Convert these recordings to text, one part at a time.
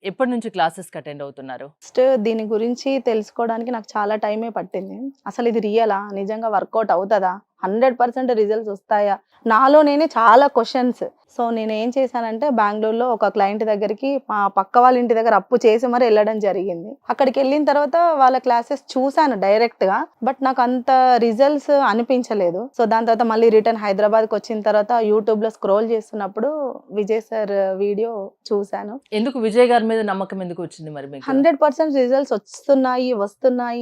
ఎప్పటి నుంచి క్లాసెస్‌కి అటెండ్ అవుతున్నారు? ఫస్ట్ దీని గురించి తెలుసుకోవడానికి నాకు చాలా టైమే పట్టింది. అసలు ఇది రియలా? నిజంగా వర్కౌట్ అవుతదా? 100% రిజల్ట్స్ వస్తాయా? నాలో నేనే చాలా క్వెషన్స్. సో, నేనేం చేశానంటే బెంగుళూరులో ఒక క్లయింట్ దగ్గరికి మా పక్క వాళ్ళ ఇంటి దగ్గర అప్పు చేసి మరి ఎళ్ళడం జరిగింది. అక్కడికెళ్ళిన తర్వాత వాళ్ళ క్లాసెస్ చూసాను డైరెక్ట్‌గా. బట్ నాకంత రిజల్ట్స్ అనిపించలేదు. సో, దాని తర్వాత మళ్ళీ రిటర్న్ హైదరాబాద్‌కొచ్చిన తర్వాత యూట్యూబ్‌లో స్క్రోల్ చేస్తున్నప్పుడు విజయ్ సార్ వీడియో చూసాను. ఎందుకు విజయ్ గారి మీద నమ్మకం ఎందుకు వచ్చింది మరి మీకు? 100% రిజల్ట్స్ వస్తున్నాయి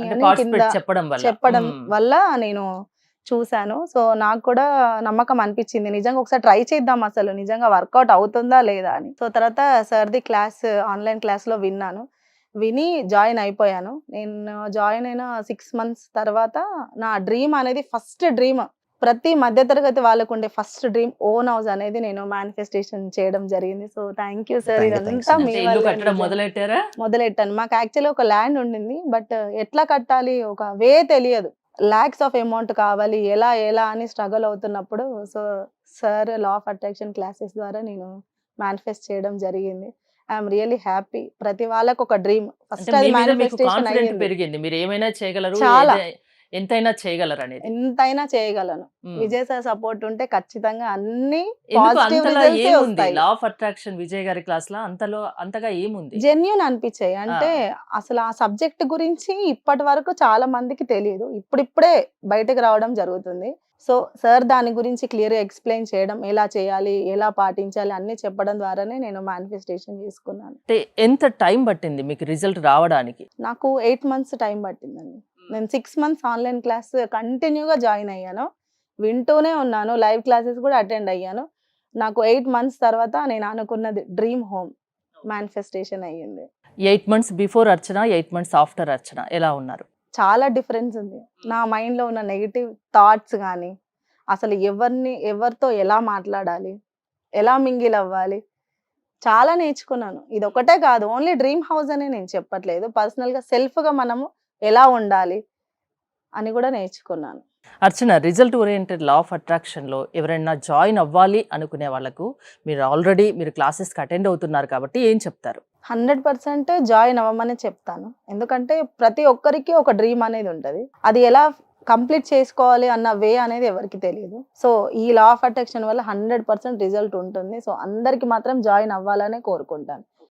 అంటే అని కింద పార్టిసిపేట్ చెప్పడం వల్ల. చెప్పడం హ్మ్. వల్ల నేను చూసాను. సో, నాకు కూడా నమ్మకం అనిపిచ్చింది. నిజంగా ఒకసారి ట్రై చేద్దాం అసలు. నిజంగా వర్కౌట్ అవుతుందా లేదా అని. సో, తర్వాత సార్‌ది క్లాస్ ఆన్‌లైన్ క్లాస్‌లో విన్నాను. విని జాయిన్ అయిపోయాను. నేను జాయిన్ అయిన 6 మంత్స్ తర్వాత నా డ్రీమ్ అనేది ఫస్ట్ డ్రీమ్ ప్రతి మధ్య తరగతి వాళ్ళకుండే ఫస్ట్ డ్రీమ్ ఓన్ హౌస్ అనేది నేను మేనిఫెస్టేషన్ చేయడం జరిగింది. So, thank you sir. Thanks ఇదంతా అండి. మీ అంటే ఇల్లు వల్లే కట్టడం నిజంగా. మొదలెట్టారా? మొదలెట్టాను. మాకు యాక్చువల్‌గా ఒక ల్యాండ్ ఉండింది. బట్ ఎట్లా కట్టాలి? ఒక వే తెలియదు. లాక్స్ ఆఫ్ అమౌంట్ కావాలి. ఎలా ఎలా అని స్ట్రగల్ అవుతున్నప్పుడు so, sir law of attraction classes ద్వారా నేను మేనిఫెస్ట్ చేయడం జరిగింది. I am really happy. ప్రతి వాళ్ళకి ఒక డ్రీమ్. అంటే ఫస్ట్ మీ అది మీద మీకు మేనిఫెస్టేషన్ కాన్ఫిడెంట్ అయ్యింది. పెరిగింది. మీరు ఏమైనా చేయగలరు. చాలా. ఎంతైనా చేయగలరనేది. ఎంతైనా చేయగలను. హ్మ్. విజయ్ సార్ సపోర్ట్ ఉంటే ఖచ్చితంగా అన్ని ఎందుకు పాజిటివ్ అంతలా రిజల్ట్సే ఏముంది? వస్తాయి. లా ఆఫ్ అట్రాక్షన్ విజయ్ గారి క్లాస్‌లా అంతగా ఏముంది? జెన్యూన్ అనిపిచ్చాయి. అంటే ఆ! అసలు ఆ సబ్జెక్ట్ గురించి ఇప్పటి వరకు చాలా మందికి తెలీదు. ఇప్పుడిప్పుడే బయటకి రావడం జరుగుతుంది. సో, సార్ దాని గురించి క్లియర్‌గా ఎక్స్‌ప్లెయిన్ చేయడం, ఎలా చేయాలి, ఎలా పాటించాలి అన్నీ చెప్పడం ద్వారానే నేను మేనిఫెస్టేషన్ చేసుకున్నాను. అంటే ఎంత టైం పట్టింది మీకు రిజల్ట్ రావడానికి? నాకు 8 మంత్స్ టైం పట్టిందండి. నేను 6 మంత్స్ ఆన్‌లైన్ క్లాస్ కంటిన్యూగా జాయిన్ అయ్యాను. వింటూనే ఉన్నాను. లైవ్ క్లాసెస్ కూడా అటెండ్ అయ్యాను. నాకు 8 మంత్స్ తర్వాత నేను అనుకున్నది డ్రీమ్ హోమ్ మేనిఫెస్టేషన్ అయ్యింది. 8 మంత్స్ బిఫోర్ అర్చన, 8 మంత్స్ ఆఫ్టర్ అర్చన ఎలా ఉన్నారు? చాలా డిఫరెన్స్ ఉంది. నా మైండ్‌లో ఉన్న నెగెటివ్ థాట్స్ గాని, అసలు ఎవరితో ఎలా మాట్లాడాలి? ఎలా మింగిల్ అవ్వాలి? చాలా నేర్చుకున్నాను. ఇదొక్కటే కాదు. ఓన్లీ డ్రీమ్ హౌస్ అనే నేను చెప్పట్లేదు. పర్సనల్‌గా సెల్ఫ్‌గా మనము ఎలా ఉండాలి? అని కూడా నేర్చుకున్నాను. అర్చన, రిజల్ట్ ఓరియెంటెడ్ లా ఆఫ్ అట్రాక్షన్‌లో ఎవరైనా జాయిన్ అవ్వాలి అనుకునే వాళ్ళకు మీరు క్లాసెస్‌కి అటెండ్ అవుతున్నారు కాబట్టి ఏం చెప్తారు? 100% జాయిన్ అవ్వమనే చెప్తాను. ఎందుకంటే ప్రతి ఒక్కరికి ఒక డ్రీమ్ అనేది ఉంటది. అది ఎలా కంప్లీట్ చేసుకోవాలి అన్న వే అనేది ఎవరికీ తెలీదు. సో, ఈ లా ఆఫ్ అట్రాక్షన్ వల్ల 100% రిజల్ట్ ఉంటుంది. సో, అందరికి మాత్రం జాయిన్ అవ్వాలనే కోరుకుంటాను.